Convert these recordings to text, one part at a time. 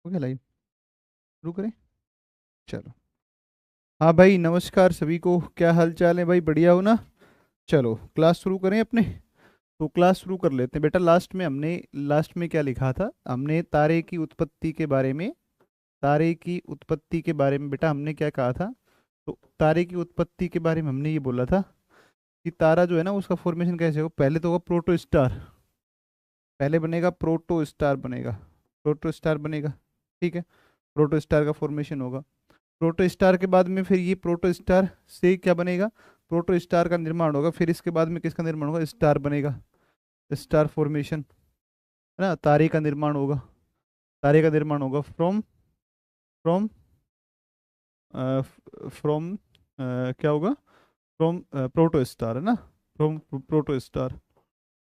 हो गया लाइव? शुरू करें? चलो। हाँ भाई, नमस्कार सभी को। क्या हाल चाल है भाई? बढ़िया हो ना? चलो क्लास शुरू करें अपने। तो क्लास शुरू कर लेते हैं बेटा। लास्ट में क्या लिखा था? हमने तारे की उत्पत्ति के बारे में, तारे की उत्पत्ति के बारे में बेटा हमने क्या कहा था? तो तारे की उत्पत्ति के बारे में हमने ये बोला था कि तारा जो है ना, उसका फॉर्मेशन कैसे होगा। पहले तो होगा प्रोटो स्टार। पहले बनेगा प्रोटो स्टार बनेगा। प्रोटो स्टार बनेगा। ठीक है। प्रोटो स्टार का फॉर्मेशन होगा। प्रोटो स्टार के बाद में फिर ये प्रोटो स्टार से क्या बनेगा? प्रोटो स्टार का निर्माण होगा। फिर इसके बाद में किसका निर्माण होगा? स्टार बनेगा। स्टार फॉर्मेशन, है ना? तारे का निर्माण होगा। तारे का निर्माण होगा फ्रॉम फ्रॉम फ्रॉम क्या होगा? फ्रॉम प्रोटो स्टार, है ना? From proto star.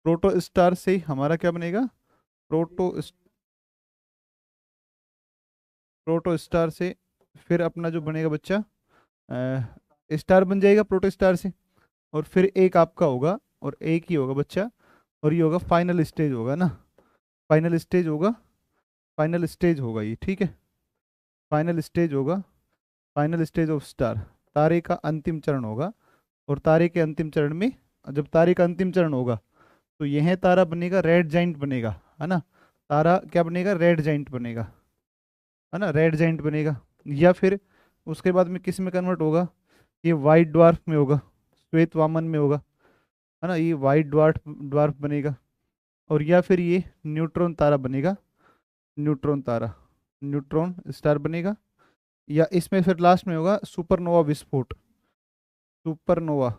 Proto star से हमारा क्या बनेगा? प्रोटो प्रोटो स्टार से फिर अपना जो बनेगा बच्चा, स्टार बन जाएगा प्रोटो स्टार से। और फिर एक आपका होगा, और एक ही होगा बच्चा, और ये होगा फाइनल स्टेज होगा ना। फाइनल स्टेज होगा। फाइनल स्टेज होगा ये, ठीक है। फाइनल स्टेज होगा। फाइनल स्टेज ऑफ स्टार, तारे का अंतिम चरण होगा। और तारे के अंतिम चरण में, जब तारे का अंतिम चरण होगा, तो यह तारा बनेगा रेड जाइंट बनेगा, है ना? तारा क्या बनेगा? रेड जाइंट बनेगा, है ना? रेड जाइंट बनेगा। या फिर उसके बाद में किस में कन्वर्ट होगा? ये वाइट ड्वार्फ में होगा, श्वेत वामन में होगा, है ना? ये वाइट ड्वार्फ ड्वार्फ बनेगा। और या फिर ये न्यूट्रॉन तारा बनेगा। न्यूट्रॉन तारा, न्यूट्रॉन स्टार बनेगा। या इसमें फिर लास्ट में होगा सुपरनोवा विस्फोट। सुपरनोवा,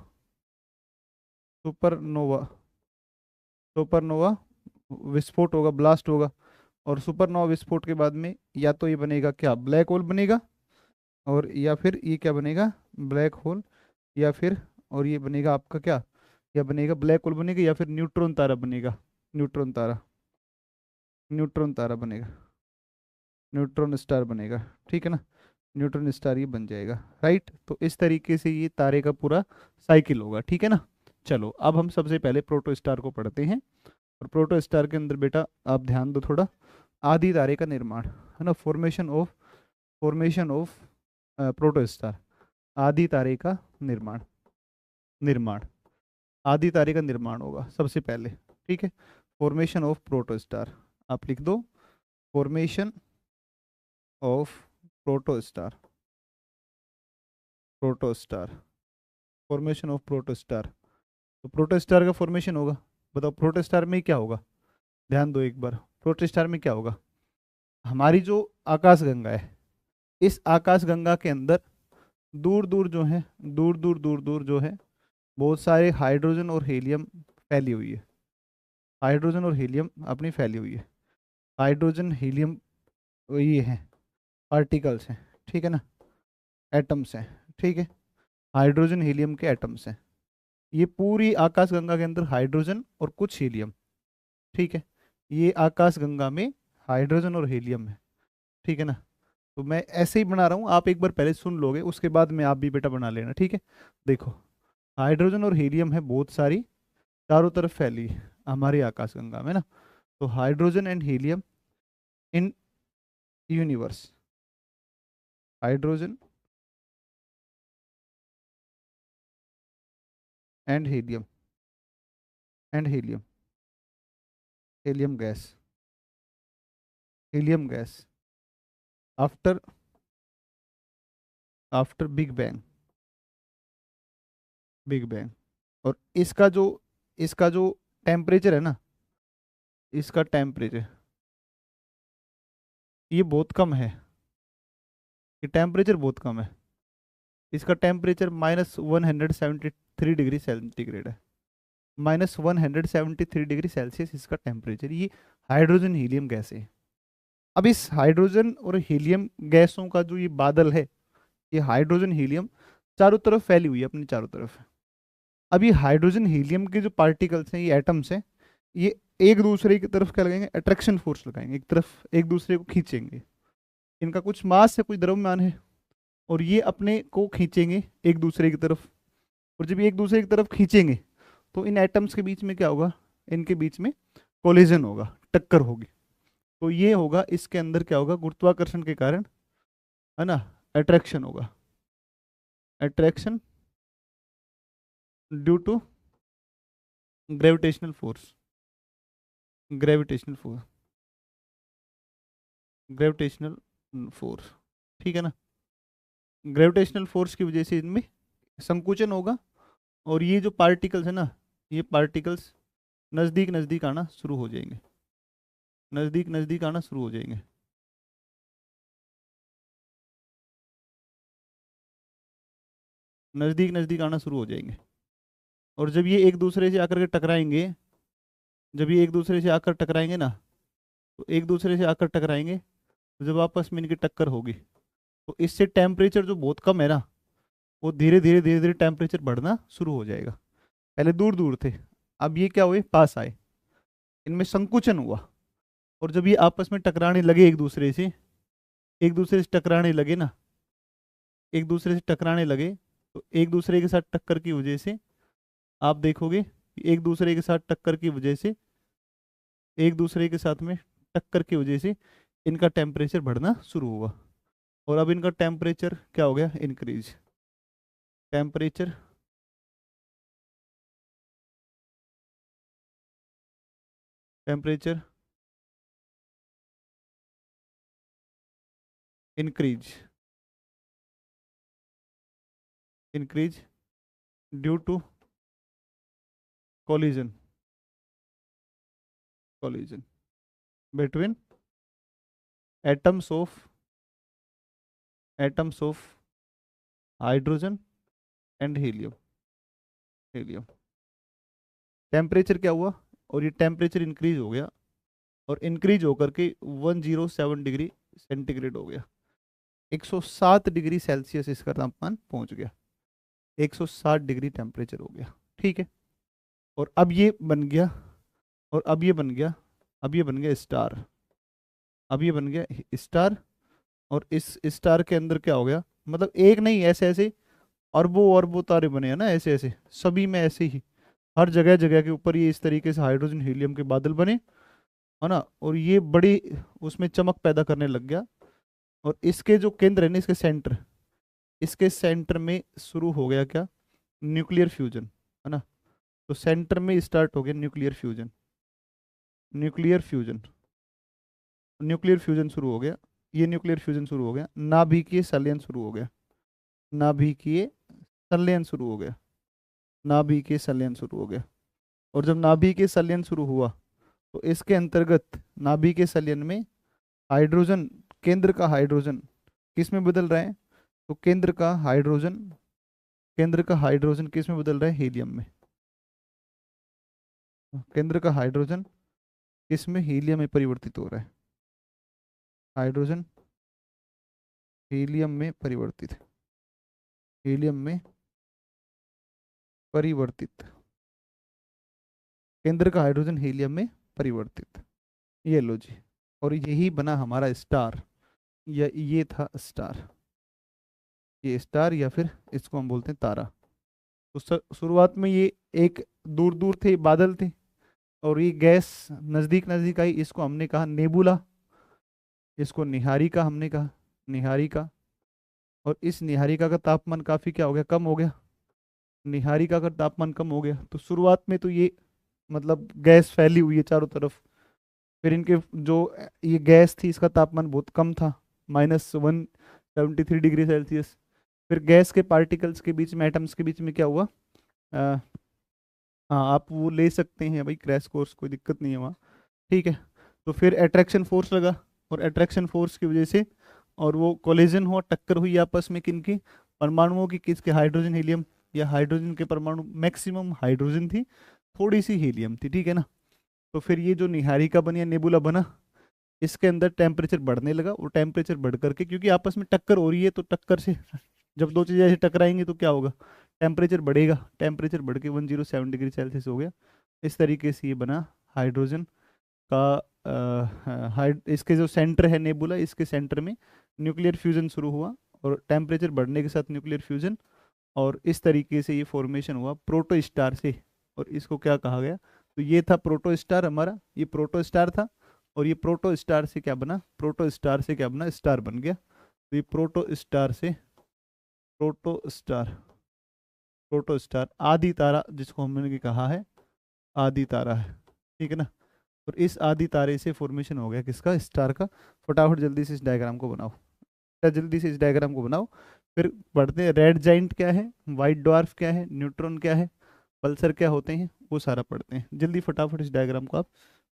सुपरनोवा, सुपरनोवा विस्फोट होगा, ब्लास्ट होगा। और सुपरनोवा विस्फोट के बाद में या तो ये बनेगा क्या? ब्लैक होल बनेगा। और या फिर ये क्या बनेगा? Black hole. या फिर, और ये बनेगा आपका क्या? या बनेगा ब्लैक होल बनेगा, या फिर न्यूट्रॉन तारा बनेगा। न्यूट्रॉन तारा, न्यूट्रॉन तारा बनेगा। न्यूट्रॉन स्टार बनेगा, ठीक है ना? न्यूट्रॉन स्टार ये बन जाएगा, राइट। तो इस तरीके से ये तारे का पूरा साइकिल होगा, ठीक है ना? चलो अब हम सबसे पहले प्रोटो स्टार को पढ़ते हैं। और प्रोटो स्टार के अंदर बेटा आप ध्यान दो थोड़ा। आदि तारे का निर्माण, है ना? Formation of proto star. आदि तारे का निर्माण, निर्माण। आदि तारे का निर्माण होगा सबसे पहले, ठीक है। फॉर्मेशन ऑफ प्रोटो स्टार, आप लिख दो। Formation of proto star, proto star. Formation of proto star. तो प्रोटो स्टार का फॉर्मेशन होगा। बताओ प्रोटो स्टार में क्या होगा? ध्यान दो एक बार। प्रोटो स्टार में क्या होगा? हमारी जो आकाश गंगा है, इस आकाश गंगा के अंदर दूर दूर जो है, दूर दूर जो है, बहुत सारे हाइड्रोजन और हीलियम फैली हुई है। हाइड्रोजन और हीलियम अपनी फैली हुई है। हाइड्रोजन हीलियम ये है, पार्टिकल्स हैं, ठीक है ना? एटम्स हैं, ठीक है। हाइड्रोजन हीलियम के एटम्स हैं। ये पूरी आकाश गंगा के अंदर हाइड्रोजन और कुछ हीलियम, ठीक है। ये आकाश गंगा में हाइड्रोजन और हीलियम है, ठीक है ना? तो मैं ऐसे ही बना रहा हूँ, आप एक बार पहले सुन लोगे, उसके बाद में आप भी बेटा बना लेना, ठीक है? देखो, हाइड्रोजन और हीलियम है बहुत सारी, चारों तरफ फैली है हमारी आकाश गंगा में ना। तो hydrogen and helium in universe. Hydrogen and helium, and helium, helium gas, helium gas after, after big bang, big bang. और इसका जो टेम्परेचर है ना, इसका टेम्परेचर ये बहुत कम है। ये टेम्परेचर बहुत कम है। इसका टेम्परेचर -173 डिग्री सेंटीग्रेड है। -173 डिग्री सेल्सियस इसका टेम्परेचर। ये हाइड्रोजन हीलियम गैस है। अब इस हाइड्रोजन और हीलियम गैसों का जो ये बादल है, ये हाइड्रोजन हीलियम चारों तरफ फैली हुई है, अपनी चारों तरफ। अब ये हाइड्रोजन हीलियम के जो पार्टिकल्स हैं, ये एटम्स हैं, ये एक दूसरे की तरफ क्या लगाएंगे? अट्रैक्शन फोर्स लगाएंगे, एक तरफ एक दूसरे को खींचेंगे। इनका कुछ मास है, कुछ द्रव्यमान है, और ये अपने को खींचेंगे एक दूसरे की तरफ। और जब ये एक दूसरे की तरफ खींचेंगे, तो इन एटम्स के बीच में क्या होगा? इनके बीच में कोलिजन होगा, टक्कर होगी। तो ये होगा, इसके अंदर क्या होगा, गुरुत्वाकर्षण के कारण, है ना, अट्रैक्शन होगा, attraction due to gravitational force, gravitational force, gravitational force, ठीक है ना। ग्रेविटेशनल फोर्स की वजह से इनमें संकुचन होगा, और ये जो पार्टिकल्स है ना, ये पार्टिकल्स नज़दीक नज़दीक आना शुरू हो जाएंगे, नज़दीक नज़दीक आना शुरू हो जाएंगे, नज़दीक नज़दीक आना शुरू हो जाएंगे। और जब ये एक दूसरे से आकर के टकराएंगे, जब ये एक दूसरे से आकर टकराएंगे ना, तो एक दूसरे से आकर टकराएंगे, तो जब आपस में इनकी टक्कर होगी, तो इससे टेम्परेचर जो बहुत कम है ना, वो धीरे धीरे धीरे धीरे टेम्परेचर बढ़ना शुरू हो जाएगा। पहले दूर दूर थे, अब ये क्या हुए, पास आए, इनमें संकुचन हुआ, और जब ये आपस में टकराने लगे एक दूसरे से, एक दूसरे से टकराने लगे ना, एक दूसरे से टकराने लगे, तो एक दूसरे के साथ टक्कर की वजह से आप देखोगे कि एक दूसरे के साथ टक्कर की वजह से, एक दूसरे के साथ में टक्कर की वजह से इनका टेम्परेचर बढ़ना शुरू हुआ, और अब इनका टेम्परेचर क्या हो गया, increase, temperature temperature increase, increase due to collision, collision between atoms of, atoms of hydrogen and helium, helium, temperature क्या हुआ, और ये टेम्परेचर इंक्रीज हो गया, और इंक्रीज होकर के 107 डिग्री सेंटीग्रेड हो गया, 107 डिग्री सेल्सियस इसका तापमान पहुंच गया, 160 डिग्री टेम्परेचर हो गया, ठीक है। और अब ये बन गया, और अब ये बन गया, अब ये बन गया स्टार, अब ये बन गया स्टार, और इस स्टार के अंदर क्या हो गया, मतलब एक नहीं, ऐसे ऐसे अरबों अरबों तारे बने हैं ना, ऐसे ऐसे सभी में ऐसे ही, हर जगह जगह के ऊपर ये इस तरीके से हाइड्रोजन हीलियम के बादल बने, है ना, और ये बड़ी उसमें चमक पैदा करने लग गया। और इसके जो केंद्र है ना, इसके सेंटर, इसके सेंटर में शुरू हो गया क्या, न्यूक्लियर फ्यूजन, है ना। तो सेंटर में स्टार्ट हो गया nuclear fusion, nuclear fusion, nuclear fusion शुरू हो गया, ये न्यूक्लियर फ्यूजन शुरू हो गया, नाभिकीय संलयन शुरू हो गया, नाभिकीय संलयन शुरू हो गया, नाभिकीय संलयन शुरू हो गया। और जब नाभिकीय संलयन शुरू हुआ, तो इसके अंतर्गत नाभिकीय संलयन में हाइड्रोजन, केंद्र का हाइड्रोजन किस में बदल रहा है, तो केंद्र का हाइड्रोजन, केंद्र का हाइड्रोजन किस में बदल रहा है, हीलियम में, केंद्र का हाइड्रोजन किस में, हीलियम में परिवर्तित हो रहा है, हाइड्रोजन हीलियम में परिवर्तित, हीलियम में परिवर्तित, केंद्र का हाइड्रोजन हीलियम में परिवर्तित, ये लो जी। और यही बना हमारा स्टार, या ये था स्टार, ये स्टार, या फिर इसको हम बोलते हैं तारा। तो शुरुआत में ये एक दूर दूर थे बादल थे, और ये गैस नज़दीक नज़दीक आई, इसको हमने कहा नेबुला, इसको निहारिका हमने कहा, निहारिका। और इस निहारिका का तापमान काफ़ी क्या हो गया, कम हो गया, निहारिका का तापमान कम हो गया। तो शुरुआत में तो ये मतलब गैस फैली हुई है चारों तरफ, फिर इनके जो ये गैस थी इसका तापमान बहुत कम था, -173 डिग्री सेल्सियस। फिर गैस के पार्टिकल्स के बीच में, एटम्स के बीच में क्या हुआ, अ, हाँ आप वो ले सकते हैं भाई, क्रैश कोर्स, कोई दिक्कत नहीं है वहाँ, ठीक है। तो फिर अट्रैक्शन फोर्स लगा, और अट्रैक्शन फोर्स की वजह से, और वो कोलिजन हुआ, टक्कर हुई आपस में किनकी, परमाणुओं की, किसके, हाइड्रोजन हीलियम, या हाइड्रोजन के परमाणु, मैक्सिमम हाइड्रोजन थी, थोड़ी सी हीलियम थी, ठीक है ना। तो फिर ये जो निहारिका बनी या नेबुला बना, इसके अंदर टेम्परेचर बढ़ने लगा, और टेम्परेचर बढ़ करके, क्योंकि आपस में टक्कर हो रही है, तो टक्कर से जब दो चीज़ें ऐसे टकराएंगी तो क्या होगा, टेम्परेचर बढ़ेगा, टेम्परेचर बढ़ के 107 डिग्री सेल्सियस हो गया। इस तरीके से ये बना हाइड्रोजन का इसके जो सेंटर है नेबुला, इसके सेंटर में न्यूक्लियर फ्यूजन शुरू हुआ, और टेम्परेचर बढ़ने के साथ न्यूक्लियर फ्यूजन, और इस तरीके से ये फॉर्मेशन हुआ प्रोटो स्टार से। और इसको क्या कहा गया, तो ये था प्रोटो स्टार हमारा, ये प्रोटो स्टार था। और ये प्रोटो स्टार से क्या बना, प्रोटो स्टार से क्या बना, स्टार बन गया। तो ये प्रोटो स्टार से, प्रोटो स्टार, प्रोटो स्टार आदि तारा जिसको हमने कहा है आदि तारा है, ठीक है ना। और इस आदि तारे से फॉर्मेशन हो गया किसका, स्टार का। फटाफट जल्दी से इस डायग्राम को बनाओ, जल्दी से इस डायग्राम को बनाओ। फिर पढ़ते हैं रेड जाइंट क्या है, वाइट डवार्फ क्या है, न्यूट्रॉन क्या है, पल्सर क्या होते हैं, वो सारा पढ़ते हैं। जल्दी फटाफट इस डायग्राम को आप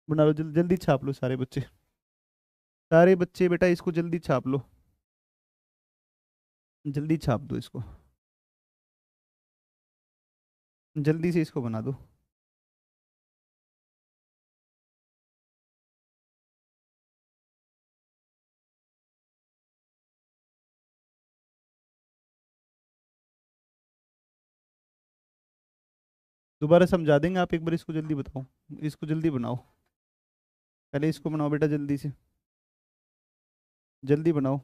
बना लो, जल्दी छाप लो सारे बच्चे, सारे बच्चे बेटा इसको जल्दी छाप लो, जल्दी छाप दो इसको, जल्दी से इसको बना दो। दोबारा समझा देंगे आप एक बार, इसको जल्दी बताओ, इसको जल्दी बनाओ, पहले इसको बनाओ बेटा जल्दी से, जल्दी बनाओ।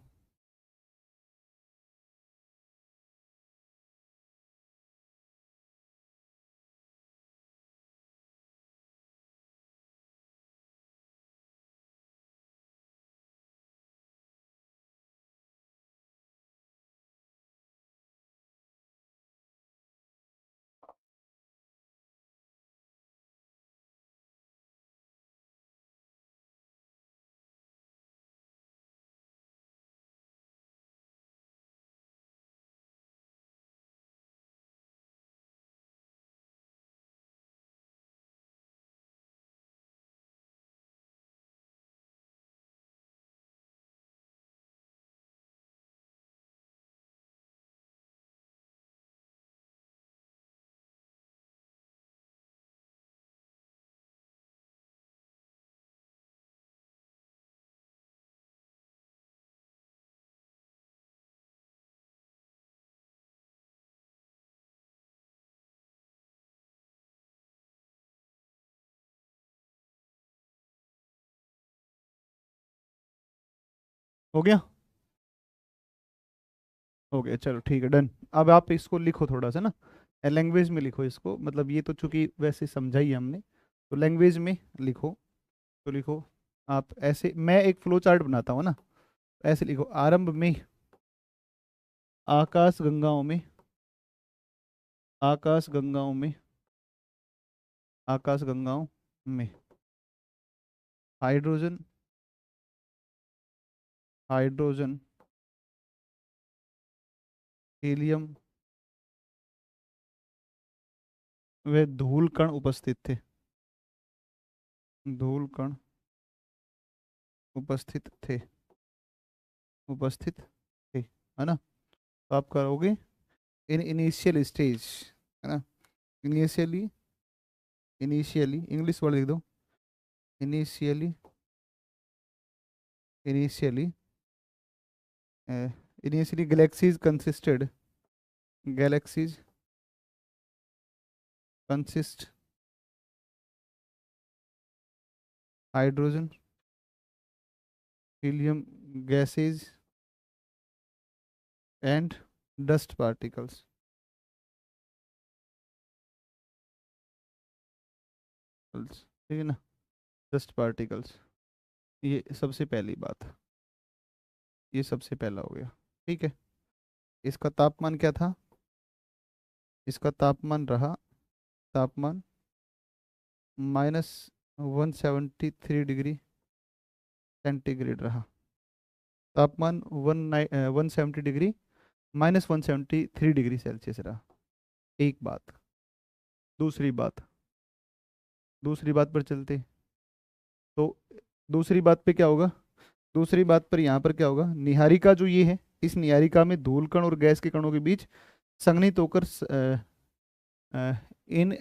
हो गया, हो गया, चलो ठीक है, डन। अब आप इसको लिखो थोड़ा सा ना, लैंग्वेज में लिखो इसको, मतलब ये तो चूंकि वैसे समझा ही हमने, तो लैंग्वेज में लिखो। तो लिखो आप ऐसे, मैं एक फ्लो चार्ट बनाता हूँ ना, ऐसे लिखो, आरंभ में आकाश गंगाओं में, आकाश गंगाओं में, आकाश गंगाओं में हाइड्रोजन, हाइड्रोजन, हीलियम वे धूल कण उपस्थित थे, धूल कण उपस्थित थे, उपस्थित थे, है ना। तो आप करोगे इन इनिशियल स्टेज, है ना, इनिशियली, इनिशियली इंग्लिश वर्ड लिख दो, initially, initially, initially galaxies consisted, galaxies consist hydrogen, helium gases and dust particles, ठीक है ना, डस्ट पार्टिकल्स। ये सबसे पहली बात, ये सबसे पहला हो गया, ठीक है। इसका तापमान क्या था, इसका तापमान रहा, तापमान -173 डिग्री सेंटीग्रेड रहा, तापमान 170 डिग्री, -173 डिग्री सेल्सियस रहा। एक बात, दूसरी बात, दूसरी बात पर चलते, तो दूसरी बात पे क्या होगा, दूसरी बात पर यहाँ पर क्या होगा, निहारिका जो ये है, इस निहारिका में धूल कण और गैस के कणों के बीच संघनित होकर अ, इन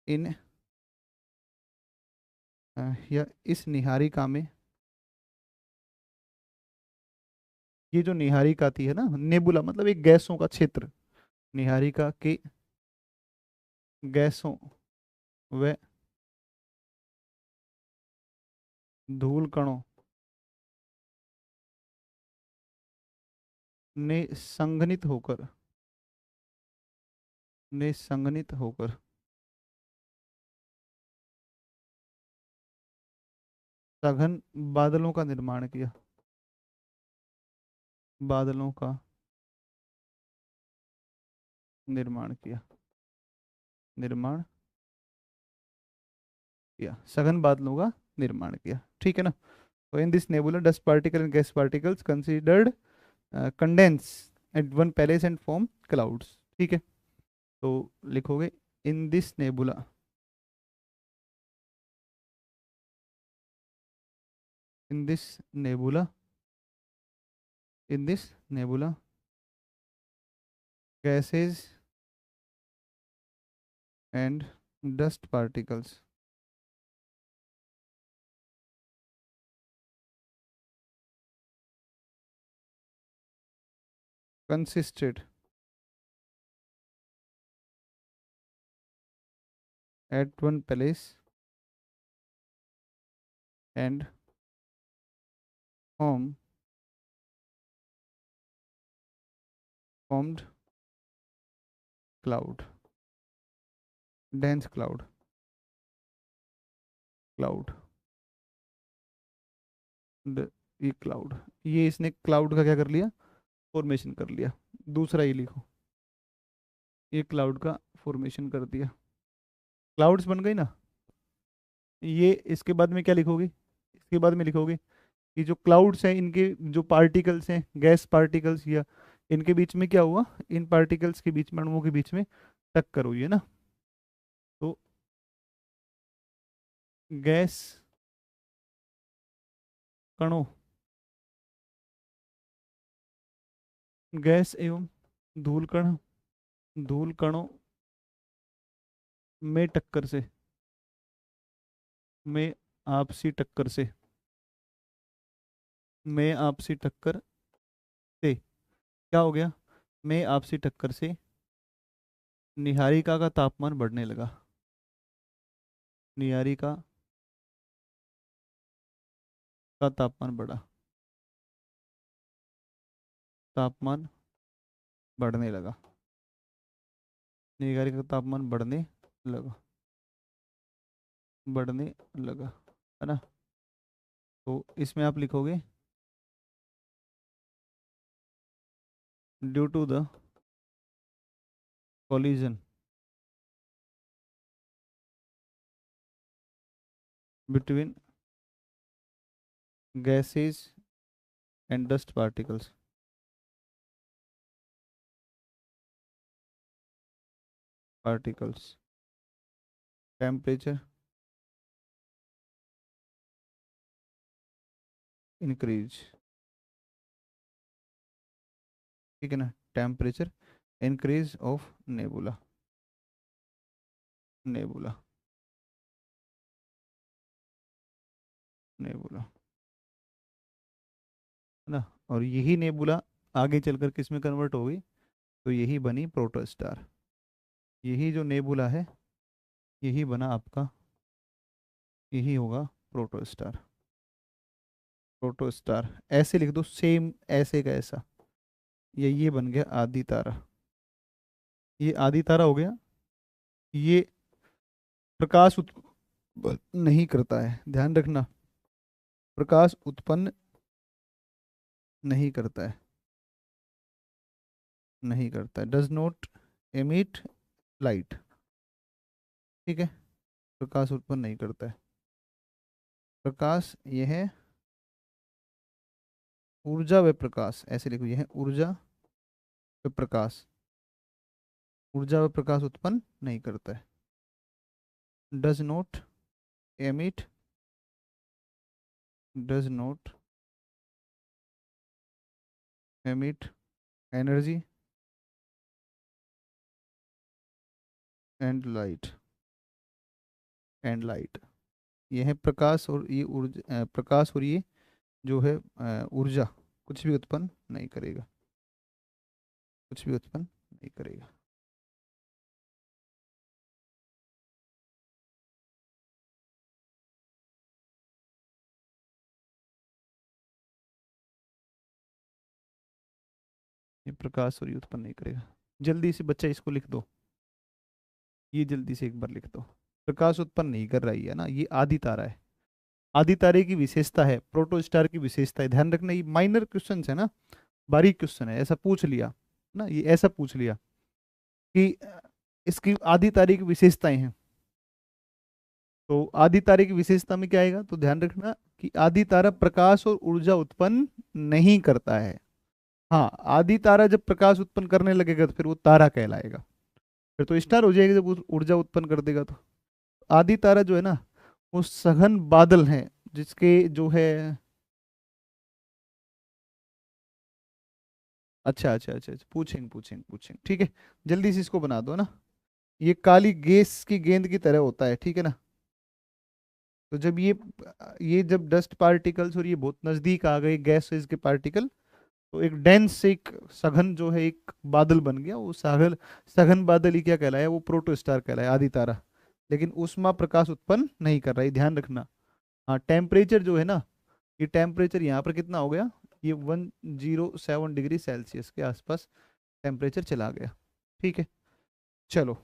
इन या इस निहारिका में, ये जो निहारिका थी है ना, नेबुला मतलब एक गैसों का क्षेत्र, निहारिका के गैसों व धूल कणों ने संघनित होकर, ने संघनित होकर सघन बादलों का निर्माण किया। बादलों का निर्माण किया। निर्माण किया, सघन बादलों का निर्माण किया, ठीक है ना। तो in this nebula dust particle and gas particles considered condense at one place and form clouds, ठीक है। तो लिखोगे in this nebula, in this nebula, in this nebula gases and dust particles consisted at one place and form formed cloud, dense cloud, cloud, ये cloud, ये इसने cloud का क्या कर लिया, फॉर्मेशन कर लिया। दूसरा ये लिखो, ये क्लाउड का फॉर्मेशन कर दिया, क्लाउड्स बन गई ना। ये इसके बाद में क्या लिखोगे, इसके बाद में लिखोगे कि जो क्लाउड्स हैं इनके जो पार्टिकल्स हैं, गैस पार्टिकल्स, या इनके बीच में क्या हुआ, इन पार्टिकल्स के बीच में, अणुओं के बीच में टक्कर हुई है ना। तो गैस कणों, गैस एवं धूल कण, धूल कणों में टक्कर से, में आपसी टक्कर से, में आपसी टक्कर से क्या हो गया, में आपसी टक्कर से निहारिका का तापमान बढ़ने लगा। निहारिका का तापमान बढ़ा, तापमान बढ़ने लगा, निहारिका का तापमान बढ़ने लगा, बढ़ने लगा, है ना। तो इसमें आप लिखोगे due to the collision between gases and dust particles, temperature increase, ठीक है ना, temperature increase of nebula, nebula, nebula, है ना। और यही नेबुला आगे चलकर किस में कन्वर्ट हो गई, तो यही बनी प्रोटोस्टार। यही जो नेबुला है यही बना आपका, यही होगा प्रोटोस्टार। प्रोटोस्टार ऐसे लिख दो, सेम ऐसे का ऐसा, ये बन गया आदि तारा। ये आदि तारा हो गया। ये प्रकाश उत्पन्न नहीं करता है, ध्यान रखना, प्रकाश उत्पन्न नहीं करता है, नहीं करता है, डज नॉट एमिट लाइट, ठीक है, प्रकाश उत्पन्न नहीं करता है। प्रकाश यह है ऊर्जा व प्रकाश, ऐसे लिखो, यह है ऊर्जा व प्रकाश, ऊर्जा व प्रकाश उत्पन्न नहीं करता है। Does not emit, does not emit energy and light, and light, यह है प्रकाश, और ये ऊर्जा, प्रकाश और ये जो है ऊर्जा, कुछ भी उत्पन्न नहीं करेगा, कुछ भी उत्पन्न नहीं करेगा। ये प्रकाश और ये उत्पन्न नहीं करेगा। जल्दी से बच्चा इसको लिख दो, ये जल्दी से एक बार लिख दो, प्रकाश उत्पन्न नहीं कर रही है ना, ये आदि तारा है। आदि तारे की विशेषता है, प्रोटोस्टार की विशेषता है। ध्यान रखना, ये माइनर क्वेश्चन है ना, बारीक क्वेश्चन है, ऐसा पूछ लिया ना, ये ऐसा पूछ लिया कि इसकी आदि तारे की विशेषताएं हैं। तो आदि तारे की विशेषता में क्या आएगा, तो ध्यान रखना कि आदि तारा प्रकाश और ऊर्जा उत्पन्न नहीं करता है। हाँ, आदि तारा जब प्रकाश उत्पन्न करने लगेगा तो फिर वो तारा कहलाएगा, फिर तो स्टार हो जाएगा जब वो ऊर्जा उत्पन्न कर देगा तो। आदि तारा जो है ना, वो सघन बादल है, जिसके जो है। अच्छा, पूछेंगे पूछेंगे पूछेंगे, ठीक है। जल्दी से इसको बना दो ना। ये काली गैस की गेंद की तरह होता है, ठीक है ना। तो जब ये जब डस्ट पार्टिकल्स और ये बहुत नजदीक आ गए गैसेस के पार्टिकल, तो एक डेंस, एक सघन जो है एक बादल बन गया, वो सघन सघन बादल ही क्या कहलाया, वो प्रोटोस्टार कहलाया, आदि तारा। लेकिन ऊष्मा प्रकाश उत्पन्न नहीं कर रहा है, ध्यान रखना। हाँ, टेम्परेचर जो है ना, ये टेम्परेचर यहाँ पर कितना हो गया, ये 107 डिग्री सेल्सियस के आसपास टेम्परेचर चला गया, ठीक है। चलो,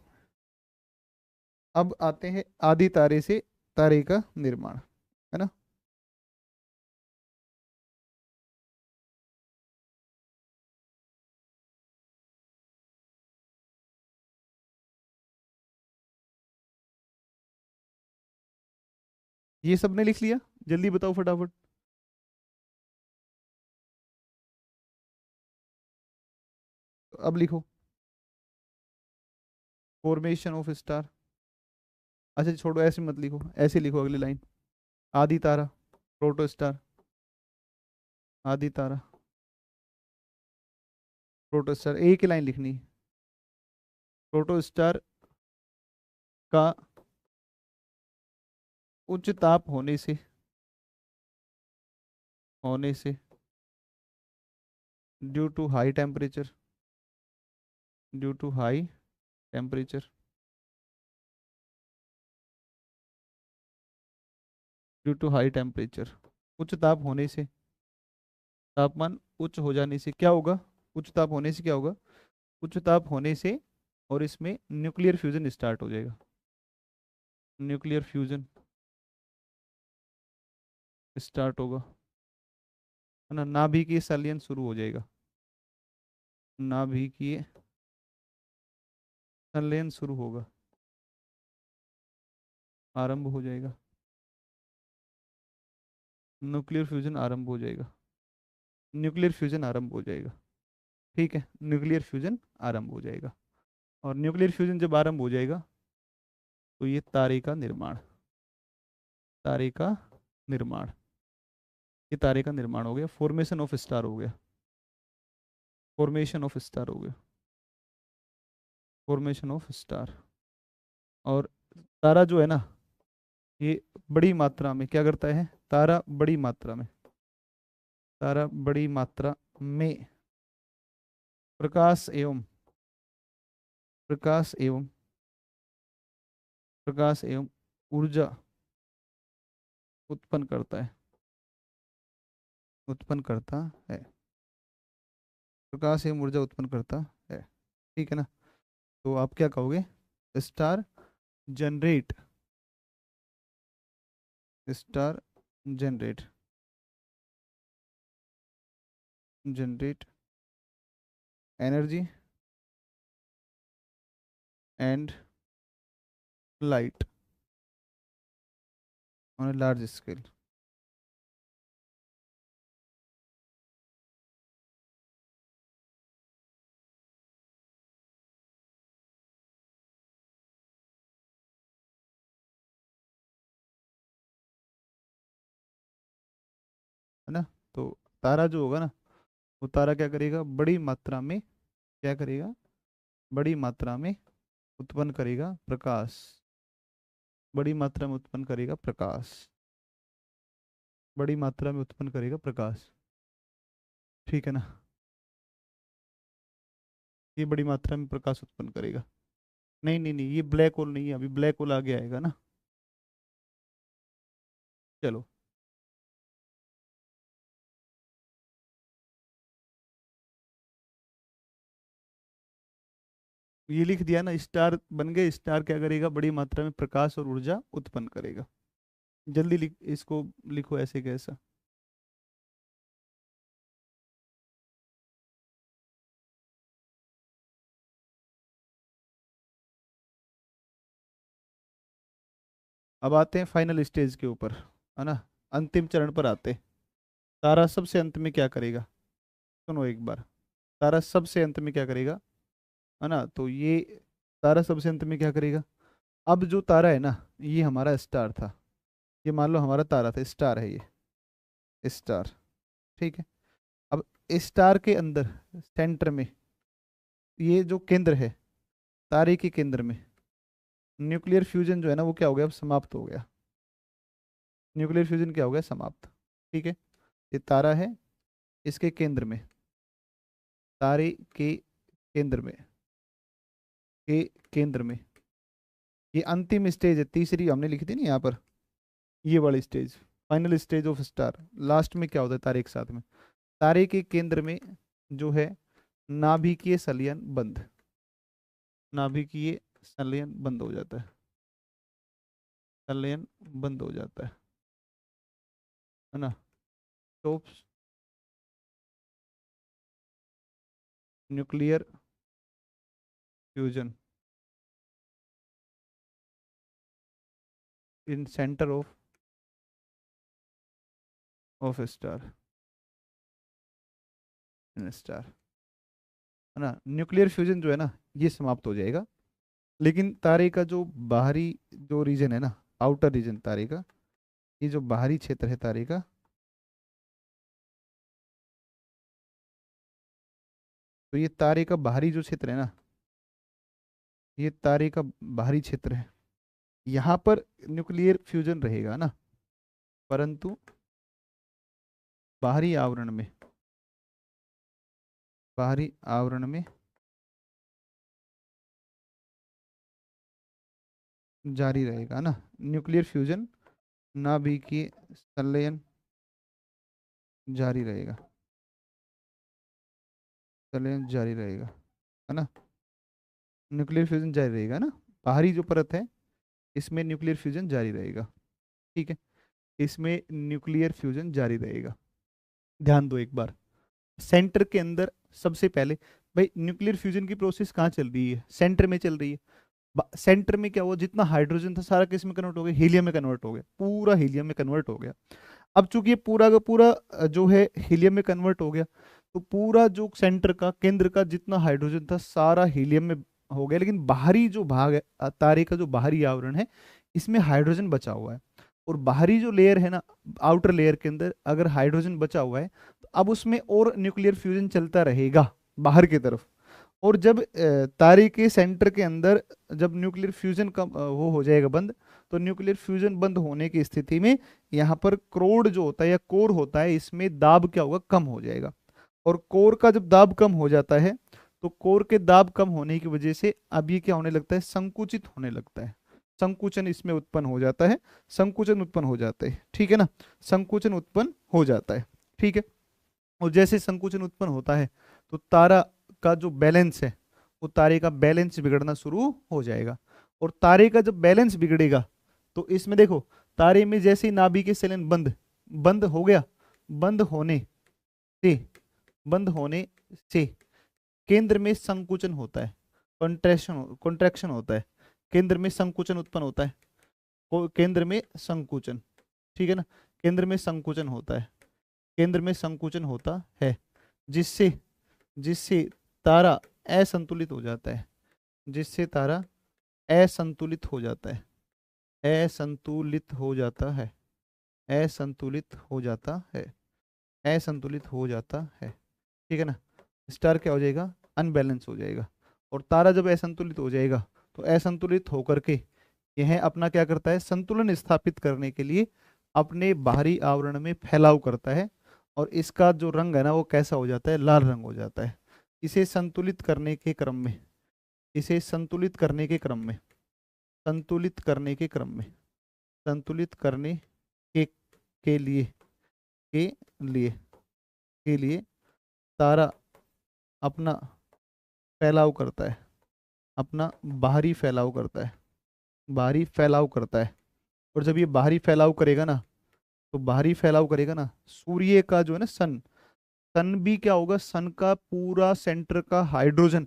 अब आते हैं आदि तारे से तारे का निर्माण, है ना। ये सबने लिख लिया, जल्दी बताओ फटाफट। अब लिखो, फॉर्मेशन ऑफ स्टार। अच्छा छोड़ो, ऐसे मत लिखो, ऐसे लिखो अगली लाइन। आदि तारा, प्रोटोस्टार, आदि तारा, प्रोटोस्टार, एक ही लाइन लिखनी है। प्रोटोस्टार का उच्च ताप होने से due to high temperature, due to high temperature, due to high temperature, उच्च ताप होने से, तापमान उच्च हो जाने से क्या होगा, उच्च ताप होने से क्या होगा, उच्च ताप होने से, और इसमें न्यूक्लियर फ्यूजन स्टार्ट हो जाएगा, न्यूक्लियर फ्यूजन स्टार्ट होगा, है ना। नाभिकीय संलयन शुरू हो जाएगा, नाभिकीय संलयन शुरू होगा, आरंभ हो जाएगा, न्यूक्लियर फ्यूजन आरंभ हो जाएगा, न्यूक्लियर फ्यूजन आरंभ हो जाएगा, ठीक है। न्यूक्लियर फ्यूजन आरंभ हो जाएगा, और न्यूक्लियर फ्यूजन जब आरंभ हो जाएगा, तो ये तारे का निर्माण, तारे का निर्माण, ये तारे का निर्माण हो गया, फॉर्मेशन ऑफ स्टार हो गया, फॉर्मेशन ऑफ स्टार हो गया, फॉर्मेशन ऑफ स्टार। और तारा जो है ना, ये बड़ी मात्रा में क्या करता है, तारा बड़ी मात्रा में, तारा बड़ी मात्रा में प्रकाश एवं प्रकाश एवं प्रकाश एवं ऊर्जा उत्पन्न करता है, उत्पन्न करता है, प्रकाश एवं ऊर्जा उत्पन्न करता है, ठीक है ना। तो आप क्या कहोगे, star generate, star generate, generate energy and light on a large scale, है ना। तो तारा जो होगा ना, वो तारा क्या करेगा, बड़ी मात्रा में क्या करेगा, बड़ी मात्रा में उत्पन्न करेगा प्रकाश, बड़ी मात्रा में उत्पन्न करेगा प्रकाश, बड़ी मात्रा में उत्पन्न करेगा प्रकाश, ठीक है ना। ये बड़ी मात्रा में प्रकाश उत्पन्न करेगा। नहीं नहीं नहीं, ये ब्लैक होल नहीं है, अभी ब्लैक होल आगे आएगा ना। चलो, ये लिख दिया ना, स्टार बन गए, स्टार क्या करेगा, बड़ी मात्रा में प्रकाश और ऊर्जा उत्पन्न करेगा। जल्दी लिख, इसको लिखो ऐसे कैसा। अब आते हैं फाइनल स्टेज के ऊपर, है ना, अंतिम चरण पर आते हैं। तारा सबसे अंत में क्या करेगा, सुनो एक बार। तारा सबसे अंत में क्या करेगा, है ना, तो ये तारा सबसे अंत में क्या करेगा। अब जो तारा है ना, ये हमारा स्टार था, ये मान लो हमारा तारा था, स्टार है ये, स्टार। ठीक है। अब स्टार के अंदर सेंटर में, ये जो केंद्र है, तारे के केंद्र में न्यूक्लियर फ्यूजन जो है ना वो क्या हो गया, अब समाप्त हो गया। न्यूक्लियर फ्यूजन क्या हो गया, समाप्त। ठीक है। ये तारा है, इसके केंद्र में, तारे के केंद्र में, के केंद्र में, ये अंतिम स्टेज है, तीसरी हमने लिखी थी ना यहाँ पर, ये वाली stage, final stage of star. Last में क्या होता है तारे के साथ में, तारे के केंद्र में जो है नाभिकीय संलयन बंद, नाभिकीय संलयन बंद हो जाता है, संलयन बंद हो जाता है ना। तो nuclear fusion in centre of star, in star, है ना। न्यूक्लियर फ्यूजन जो है ना ये समाप्त हो जाएगा, लेकिन तारे का जो बाहरी जो रीजन है ना, आउटर रीजन तारे का, ये जो बाहरी क्षेत्र है तारे का, तो ये तारे का बाहरी जो क्षेत्र है ना, ये तारे का बाहरी क्षेत्र है, यहाँ पर न्यूक्लियर फ्यूजन रहेगा ना, परंतु बाहरी आवरण में, बाहरी आवरण में जारी रहेगा ना न्यूक्लियर फ्यूजन, नाभिकीय संलयन जारी रहेगा, संलयन जारी रहेगा, है ना। न्यूक्लियर फ्यूजन जारी रहेगा ना, बाहरी जो परत है इसमें न्यूक्लियर फ्यूजन जारी रहेगा। ठीक है। इसमें न्यूक्लियर फ्यूजन जारी रहेगा। ध्यान दो एक बार, सेंटर के अंदर सबसे पहले, भाई न्यूक्लियर फ्यूजन की प्रोसेस कहाँ चल रही है, सेंटर में चल रही है। सेंटर में क्या हुआ, जितना हाइड्रोजन था सारा किस में कन्वर्ट हो गया, हीलियम में कन्वर्ट हो गया, पूरा हीलियम में कन्वर्ट हो गया। अब चूंकि ये पूरा का पूरा जो है हीलियम में कन्वर्ट हो गया, तो पूरा जो सेंटर का केंद्र का जितना हाइड्रोजन था सारा हीलियम में हो गया, लेकिन बाहरी जो भाग है तारे का जो बाहरी आवरण है इसमें हाइड्रोजन बचा हुआ है। और बाहरी जो लेयर है ना, आउटर लेयर के अंदर अगर हाइड्रोजन बचा हुआ है तो अब उसमें और न्यूक्लियर फ्यूजन चलता रहेगा बाहर की तरफ। और जब तारे के सेंटर के अंदर जब न्यूक्लियर फ्यूजन का वो हो जाएगा बंद, तो न्यूक्लियर फ्यूजन बंद होने की स्थिति में यहाँ पर क्रोड जो होता है या कोर होता है, इसमें दाब क्या होगा, कम हो जाएगा। और कोर का जब दाब कम हो जाता है, तो कोर के दाब कम होने की वजह से अब ये क्या होने लगता है, संकुचित होने लगता है, संकुचन इसमें उत्पन्न हो जाता है, संकुचन उत्पन्न हो जाता है। ठीक है ना, संकुचन उत्पन्न हो जाता है। ठीक है। और जैसे संकुचन उत्पन्न होता है तो तारा का जो बैलेंस है, वो तारे का बैलेंस बिगड़ना शुरू हो जाएगा। और तारे का जब बैलेंस बिगड़ेगा तो इसमें देखो, तारे में जैसे ही नाभिकीय संलयन बंद बंद हो गया, बंद होने से, बंद होने से केंद्र में संकुचन होता है, कॉन्ट्रैक्शन कॉन्ट्रैक्शन होता है, केंद्र में संकुचन उत्पन्न होता है, केंद्र में संकुचन। ठीक है ना, केंद्र में संकुचन होता है, केंद्र में संकुचन होता है, जिससे जिससे तारा असंतुलित हो जाता है, जिससे तारा असंतुलित हो जाता है, असंतुलित हो जाता है, असंतुलित हो जाता है, असंतुलित हो जाता है। ठीक है ना, स्टार क्या हो जाएगा, अनबैलेंस हो जाएगा। और तारा जब असंतुलित हो जाएगा तो असंतुलित होकर के यह अपना क्या करता है, संतुलन स्थापित करने के लिए अपने बाहरी आवरण में फैलाव करता है, और इसका जो रंग है ना वो कैसा हो जाता है, लाल रंग हो जाता है। इसे संतुलित करने के क्रम में, इसे संतुलित करने के क्रम में, संतुलित करने के क्रम में, संतुलित करने के के लिए, के लिए, के लिए तारा अपना फैलाव करता है, अपना बाहरी फैलाव करता है, बाहरी फैलाव करता है। और जब ये बाहरी फैलाव करेगा ना, तो बाहरी फैलाव करेगा ना सूर्य का जो है ना सन, सन भी क्या होगा, सन का पूरा सेंटर का हाइड्रोजन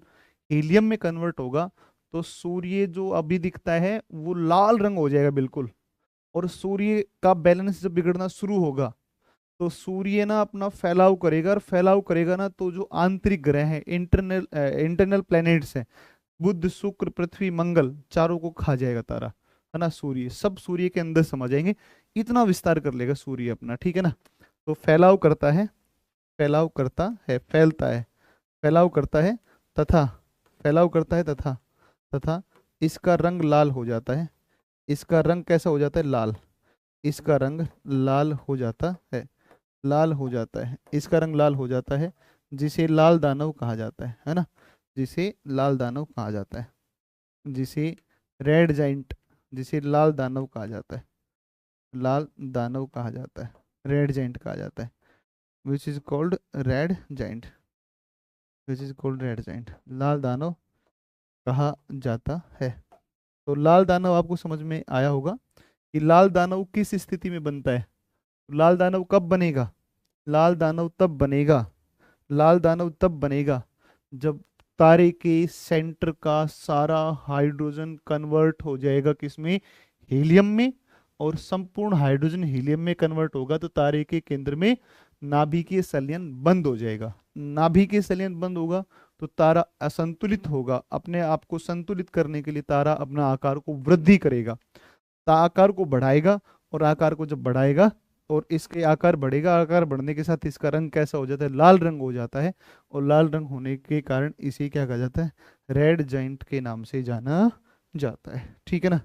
हीलियम में कन्वर्ट होगा। तो सूर्य जो अभी दिखता है वो लाल रंग हो जाएगा बिल्कुल। और सूर्य का बैलेंस जब बिगड़ना शुरू होगा, तो सूर्य ना अपना फैलाव करेगा, और फैलाव करेगा ना तो जो आंतरिक ग्रह हैं, इंटरनल प्लैनेट्स हैं, बुध शुक्र पृथ्वी मंगल, चारों को खा जाएगा तारा, है ना। सूर्य सब सूर्य के अंदर समा जाएंगे, इतना विस्तार कर लेगा सूर्य अपना, ठीक है ना। तो फैलाव करता है, फैलाव करता है, फैलता है, फैलाव करता है, तथा फैलाव करता है तथा तथा इसका रंग लाल हो जाता है। इसका रंग कैसा हो जाता है, लाल। इसका रंग लाल हो जाता है, लाल हो जाता है, इसका रंग लाल हो जाता है, जिसे लाल दानव कहा जाता है ना। जिसे लाल दानव कहा जाता है, जिसे रेड जाइंट, जिसे लाल दानव कहा जाता है, लाल दानव कहा जाता है, रेड जाइंट कहा जाता है, which is called red giant, which is called red giant, लाल दानव कहा जाता है। तो लाल दानव आपको समझ में आया होगा कि लाल दानव किस स्थिति में बनता है। लाल दानव कब बनेगा, लाल दानव तब बनेगा, लाल दानव तब बनेगा जब तारे के सेंटर का सारा हाइड्रोजन कन्वर्ट हो जाएगा किसमें, हीलियम में। और संपूर्ण हाइड्रोजन हीलियम में कन्वर्ट होगा तो तारे के केंद्र में नाभिकीय संलयन बंद हो जाएगा। नाभिकीय संलयन बंद होगा तो तारा असंतुलित होगा, अपने आप को संतुलित करने के लिए तारा अपना आकार को वृद्धि करेगा, आकार को बढ़ाएगा। और आकार को जब बढ़ाएगा और इसके आकार बढ़ेगा, आकार बढ़ने के साथ इसका रंग कैसा हो जाता है, लाल रंग हो जाता है। और लाल रंग होने के कारण इसे क्या कहा जाता है, रेड जाइंट के नाम से जाना जाता है, ठीक है ना।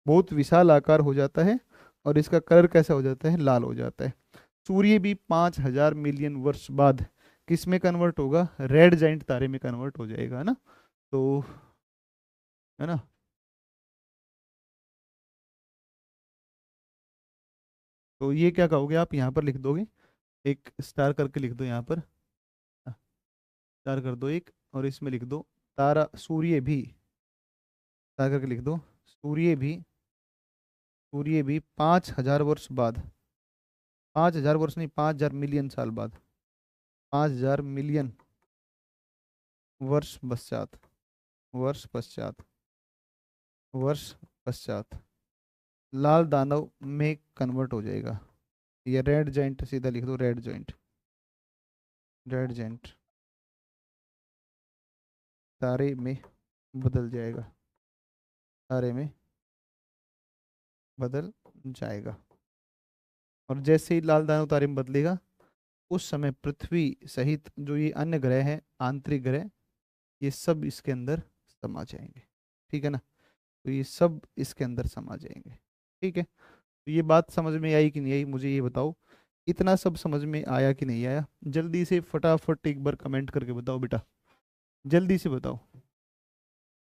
बहुत विशाल आकार हो जाता है और इसका कलर कैसा हो जाता है, लाल हो जाता है। सूर्य भी 5,000 मिलियन वर्ष बाद किस में कन्वर्ट होगा, रेड जाइंट तारे में कन्वर्ट हो जाएगा, है ना। तो है ना। तो ये क्या कहोगे आप, यहाँ पर लिख दोगे, एक स्टार करके लिख दो यहाँ पर, स्टार कर दो एक, और इसमें लिख दो तारा सूर्य भी, स्टार करके लिख दो सूर्य भी, सूर्य भी 5,000 वर्ष बाद, 5,000 वर्ष नहीं, 5,000 मिलियन साल बाद, 5,000 मिलियन वर्ष पश्चात, वर्ष पश्चात, वर्ष पश्चात लाल दानव में कन्वर्ट हो जाएगा। ये रेड जॉइंट सीधा लिख दो, रेड जॉइंट, रेड जॉइंट तारे में बदल जाएगा, तारे में बदल जाएगा। और जैसे ही लाल दानव तारे में बदलेगा, उस समय पृथ्वी सहित जो ये अन्य ग्रह हैं, आंतरिक ग्रह, ये सब इसके अंदर समा जाएंगे, ठीक है ना। तो ये सब इसके अंदर समा जाएंगे, ठीक है। तो ये बात समझ में आई कि नहीं आई, मुझे ये बताओ, इतना सब समझ में आया कि नहीं आया। जल्दी से फटाफट एक बार कमेंट करके बताओ बेटा, जल्दी से बताओ,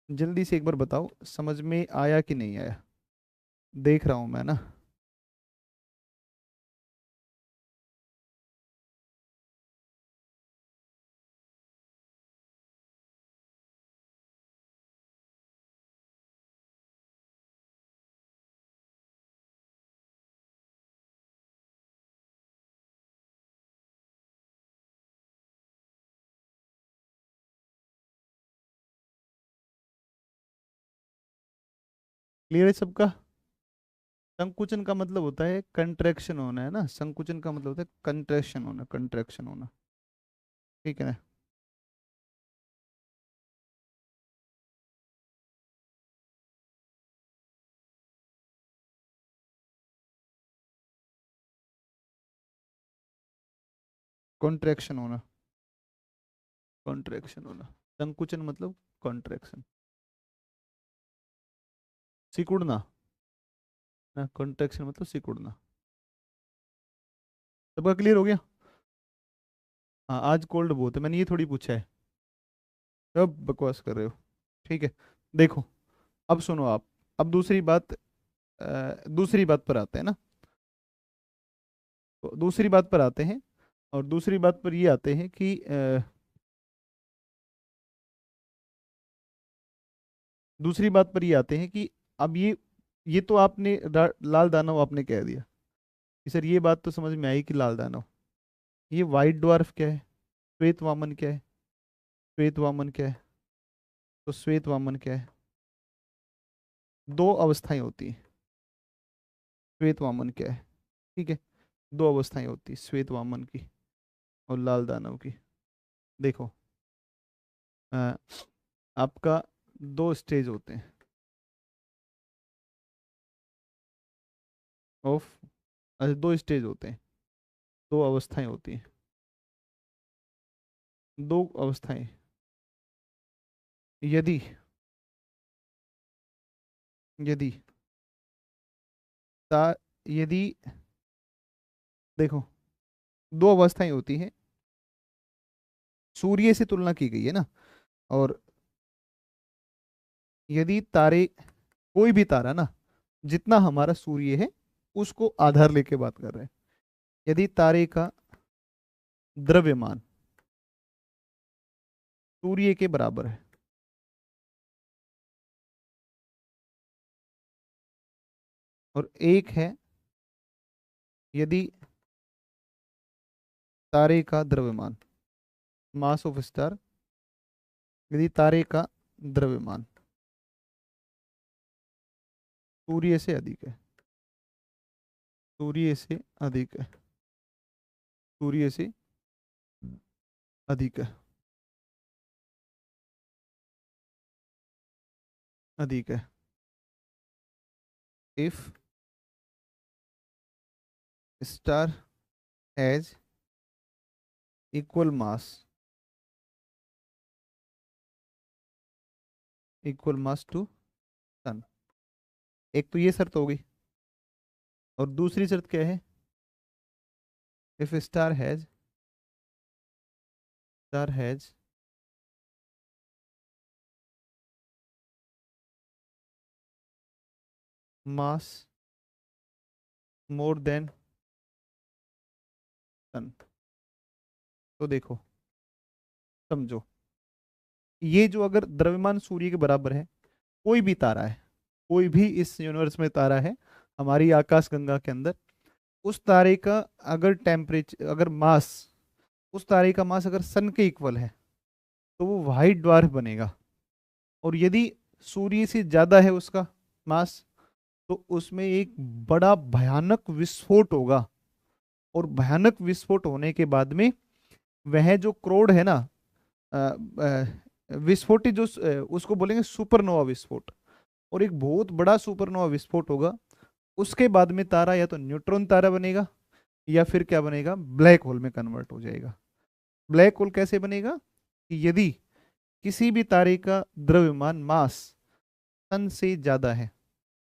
जल्दी से एक बार बताओ, समझ में आया कि नहीं आया, देख रहा हूं मैं ना। क्लियर है सबका। संकुचन का मतलब होता है कंट्रैक्शन होना, है ना। संकुचन का मतलब होता है कंट्रैक्शन होना, कंट्रैक्शन होना, ठीक है ना। कॉन्ट्रैक्शन होना, कॉन्ट्रैक्शन होना, संकुचन मतलब कॉन्ट्रैक्शन, सिकुड़ना ना, कॉन्ट्रैक्शन मतलब सिकुड़ना। सबका क्लियर हो गया। हाँ, आज कोल्ड बहुत है, मैंने ये थोड़ी पूछा है, सब बकवास कर रहे हो, ठीक है। देखो, अब सुनो आप, अब दूसरी बात, दूसरी बात पर आते हैं ना। तो दूसरी बात पर आते हैं, और दूसरी बात पर ये आते हैं कि दूसरी बात पर ये आते हैं कि अब ये तो आपने लाल दानव आपने कह दिया कि सर ये बात तो समझ में आई कि लाल दानव। ये वाइट ड्वार्फ क्या है? श्वेत वामन क्या है? श्वेत वामन क्या है? तो श्वेत वामन क्या है? दो अवस्थाएं होती हैं। श्वेत वामन क्या है? ठीक है, दो अवस्थाएं होती है श्वेत वामन की और लाल दानव की। देखो, अ, आपका दो स्टेज होते हैं ऑफ, अच्छा दो स्टेज होते हैं, दो अवस्थाएं होती हैं, दो अवस्थाएं। यदि यदि ता यदि देखो, दो अवस्थाएं होती हैं, सूर्य से तुलना की गई है ना। और यदि तारे, कोई भी तारा ना, जितना हमारा सूर्य है उसको आधार लेके बात कर रहे हैं, यदि तारे का द्रव्यमान सूर्य के बराबर है, और एक है यदि तारे का द्रव्यमान, मास ऑफ स्टार, यदि तारे का द्रव्यमान सूर्य से अधिक है, सूर्य से अधिक है, सूर्य से अधिक है, अधिक है, if star has equal mass, equal mass to sun. एक तो ये शर्त हो गई, और दूसरी शर्त क्या है? If star has mass more than sun. तो देखो, समझो, ये जो अगर द्रव्यमान सूर्य के बराबर है, कोई भी तारा है, कोई भी इस यूनिवर्स में तारा है, हमारी आकाश गंगा के अंदर, उस तारे का अगर टेम्परेचर, अगर मास, उस तारे का मास अगर सन के इक्वल है तो वो व्हाइट ड्वार्फ बनेगा। और यदि सूर्य से ज्यादा है उसका मास, तो उसमें एक बड़ा भयानक विस्फोट होगा। और भयानक विस्फोट होने के बाद में वह जो क्रोड है ना, विस्फोटी जो उसको बोलेंगे सुपरनोवा विस्फोट। और एक बहुत बड़ा सुपरनोवा विस्फोट होगा। उसके बाद में तारा या तो न्यूट्रॉन तारा बनेगा, या फिर क्या बनेगा, ब्लैक होल में कन्वर्ट हो जाएगा। ब्लैक होल कैसे बनेगा? कि यदि किसी भी तारे का द्रव्यमान मास सन से ज्यादा है,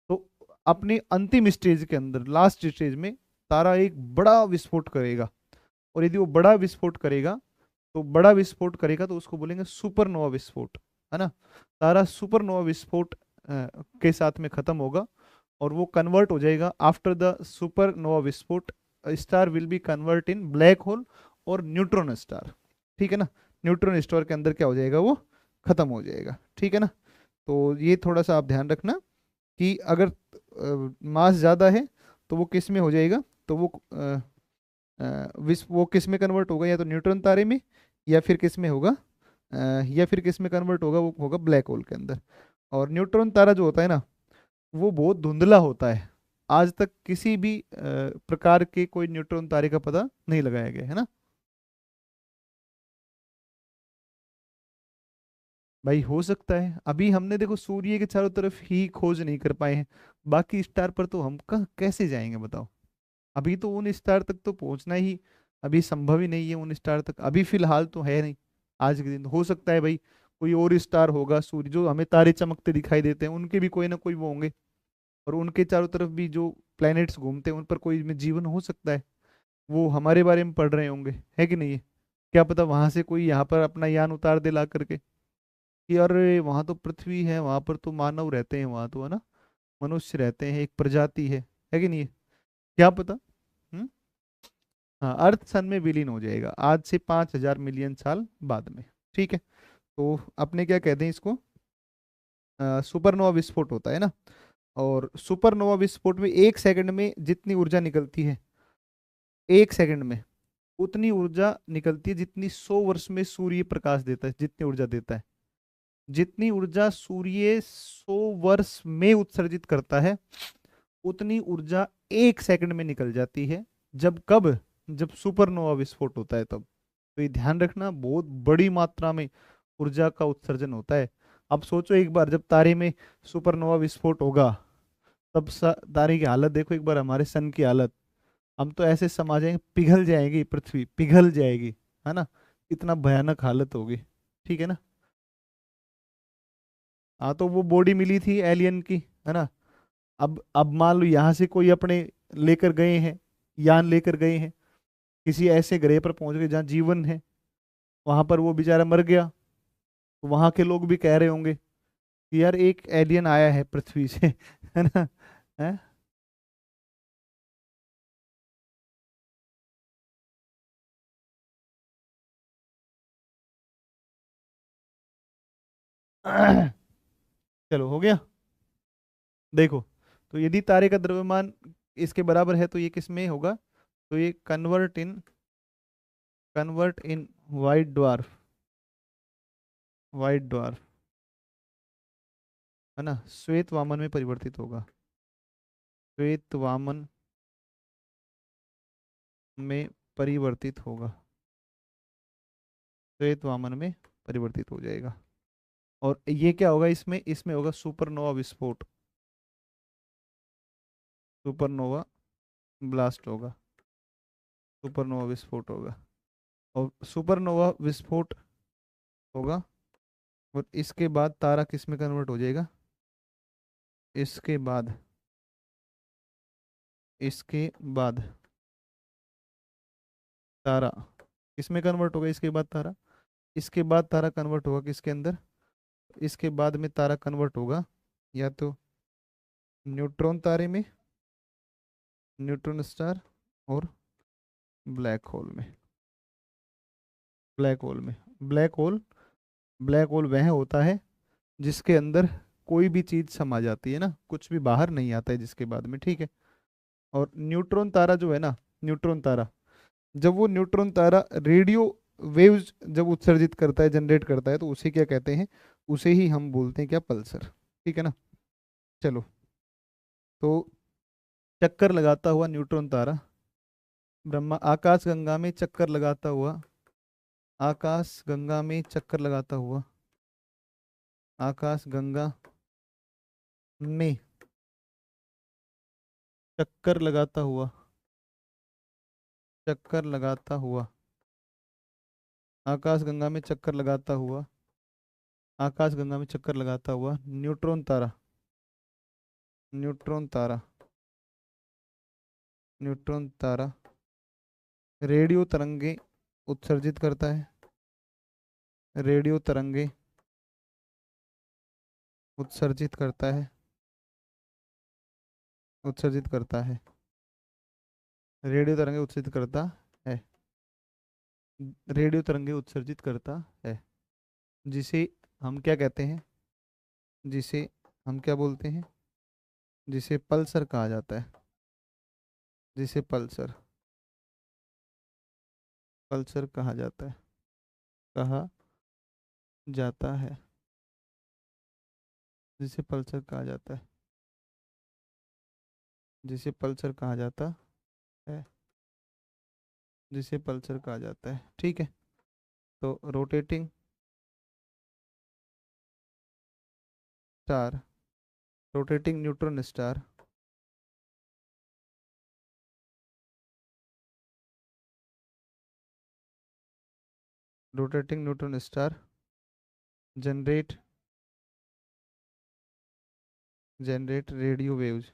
तो अपनी अंतिम स्टेज के अंदर, लास्ट स्टेज में, तारा एक बड़ा विस्फोट करेगा। और यदि वो बड़ा विस्फोट करेगा, तो बड़ा विस्फोट करेगा तो उसको बोलेंगे सुपरनोवा विस्फोट, है ना। तारा सुपरनोवा विस्फोट के साथ में खत्म होगा, और वो कन्वर्ट हो जाएगा आफ्टर द सुपरनोवा विस्फोट। Star will be convert in black hole और न्यूट्रॉन स्टार। ठीक है ना। न्यूट्रॉन स्टार के अंदर क्या हो जाएगा, वो खत्म हो जाएगा। ठीक है ना। तो ये थोड़ा सा आप ध्यान रखना कि अगर मास ज़्यादा है तो वो किस में हो जाएगा, तो वो वो किस में कन्वर्ट होगा, या तो न्यूट्रॉन तारे में, या फिर किस में होगा, या फिर किस में कन्वर्ट होगा, वो होगा ब्लैक होल के अंदर। और न्यूट्रॉन तारा जो होता है ना, वो बहुत धुंधला होता है। आज तक किसी भी प्रकार के कोई न्यूट्रॉन तारे का पता नहीं लगाया गया है ना। भाई हो सकता है, अभी हमने देखो सूर्य के चारों तरफ ही खोज नहीं कर पाए हैं, बाकी स्टार पर तो हम कैसे जाएंगे बताओ। अभी तो उन स्टार तक तो पहुंचना ही अभी संभव ही नहीं है, उन स्टार तक अभी फिलहाल तो है नहीं। आज के दिन हो सकता है भाई कोई और स्टार होगा, सूर्य जो हमें तारे चमकते दिखाई देते हैं उनके भी कोई ना कोई वो होंगे, और उनके चारों तरफ भी जो प्लैनेट्स घूमते हैं उन पर कोई में जीवन हो सकता है। वो हमारे बारे में पढ़ रहे होंगे, है कि नहीं है। क्या पता वहां से कोई यहाँ पर अपना यान उतार दे ला करके, कि अरे वहां तो पृथ्वी है, वहां पर तो मानव रहते हैं, वहां तो है ना, मनुष्य रहते हैं, एक प्रजाति है कि नहीं है। क्या पता। हम्म। हाँ, अर्थ सन में विलीन हो जाएगा आज से 5,000 मिलियन साल बाद में। ठीक है। तो अपने क्या कहते हैं इसको, सुपरनोवा विस्फोट होता है ना। और सुपरनोवा विस्फोट में 1 सेकंड में जितनी ऊर्जा निकलती है, 1 सेकंड में उतनी ऊर्जा निकलती है जितनी 100 वर्ष में सूर्य प्रकाश देता है, जितनी ऊर्जा देता है। जितनी ऊर्जा सूर्य 100 वर्ष में उत्सर्जित करता है, उतनी ऊर्जा 1 सेकंड में निकल जाती है। जब कब? जब सुपरनोवा विस्फोट होता है तब। तो ये ध्यान रखना, बहुत बड़ी मात्रा में ऊर्जा का उत्सर्जन होता है। अब सोचो एक बार, जब तारे में सुपरनोवा विस्फोट होगा, तब तारे की हालत देखो एक बार, हमारे सन की हालत। हम तो ऐसे समा जाएंगे, पिघल जाएगी, पृथ्वी पिघल जाएगी, है ना। इतना भयानक हालत होगी। ठीक है ना। हाँ, तो वो बॉडी मिली थी एलियन की, है ना। अब मान लो यहाँ से कोई अपने लेकर गए हैं, यान लेकर गए हैं, किसी ऐसे ग्रह पर पहुंच गए जहाँ जीवन है, वहां पर वो बेचारा मर गया, तो वहां के लोग भी कह रहे होंगे कि यार एक एलियन आया है पृथ्वी से है ना। है? चलो, हो गया। देखो, तो यदि तारे का द्रव्यमान इसके बराबर है तो ये किस में होगा? तो ये कन्वर्ट इन वाइट ड्वार्फ, है ना, श्वेत वामन में परिवर्तित होगा। श्वेत वामन में परिवर्तित होगा। श्वेत वामन में परिवर्तित हो जाएगा। और ये क्या होगा? इसमें इसमें होगा सुपरनोवा विस्फोट, सुपरनोवा ब्लास्ट होगा, सुपरनोवा विस्फोट होगा। और सुपरनोवा विस्फोट होगा, और इसके बाद तारा किस में कन्वर्ट हो जाएगा? इसके बाद, इसके बाद तारा किस में कन्वर्ट होगा? इसके बाद तारा, इसके बाद तारा कन्वर्ट होगा किसके अंदर? इसके बाद में तारा कन्वर्ट होगा या तो न्यूट्रॉन तारे में, न्यूट्रॉन स्टार, और ब्लैक होल में। ब्लैक होल में, ब्लैक होल, ब्लैक होल वह होता है जिसके अंदर कोई भी चीज समा जाती है ना, कुछ भी बाहर नहीं आता है जिसके बाद में। ठीक है। और न्यूट्रॉन तारा जो है ना, न्यूट्रॉन तारा, जब वो न्यूट्रॉन तारा रेडियो वेव्स जब उत्सर्जित करता है, जनरेट करता है, तो उसे क्या कहते हैं? उसे ही हम बोलते हैं क्या? पल्सर। ठीक है ना। चलो, तो चक्कर लगाता हुआ न्यूट्रॉन तारा ब्रह्मा आकाश गंगा में चक्कर लगाता हुआ, आकाश गंगा में चक्कर लगाता हुआ, आकाश गंगा में चक्कर लगाता हुआ, चक्कर लगाता हुआ, आकाश गंगा में चक्कर लगाता हुआ, आकाश गंगा में चक्कर लगाता हुआ न्यूट्रॉन तारा, न्यूट्रॉन तारा, न्यूट्रॉन तारा रेडियो तरंगे उत्सर्जित करता है, रेडियो तरंगे उत्सर्जित करता है, उत्सर्जित करता है, रेडियो तरंगे उत्सर्जित करता है, रेडियो तरंगे उत्सर्जित करता है, जिसे हम क्या कहते हैं? जिसे हम क्या बोलते हैं? जिसे पल्सर कहा जाता है, जिसे पल्सर, पल्सर कहा जाता है, कहा जाता है, जिसे पल्सर कहा जाता है, जिसे पल्सर कहा जाता है, जिसे पल्सर कहा जाता है। ठीक है। तो rotating star, rotating neutron star, rotating neutron star generate, generate radio waves,